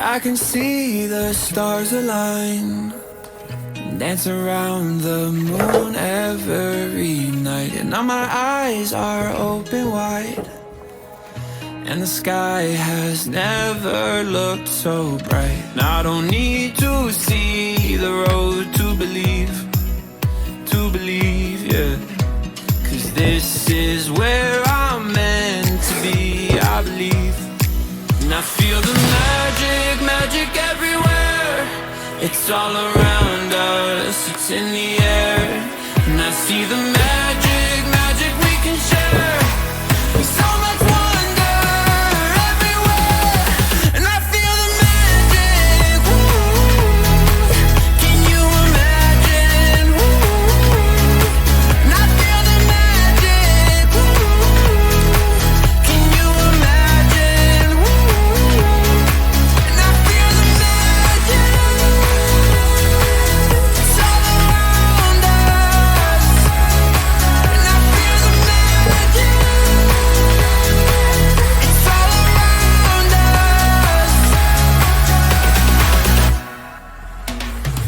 I can see the stars align, dance around the moon every night. And now my eyes are open wide, and the sky has never looked so bright. And I don't need to see the road to believe, yeah. 'Cause this is where I'm meant to be, I believe. And I feel the magic everywhere. It's all around us, it's in the air. And I see the magic we can share. So much wonder everywhere. And I feel the magic, ooh. Can you imagine, ooh. And I feel the magic, ooh. Can you imagine, ooh. And I feel the magic. It's all around us. And I feel the magic. It's all around us.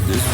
There's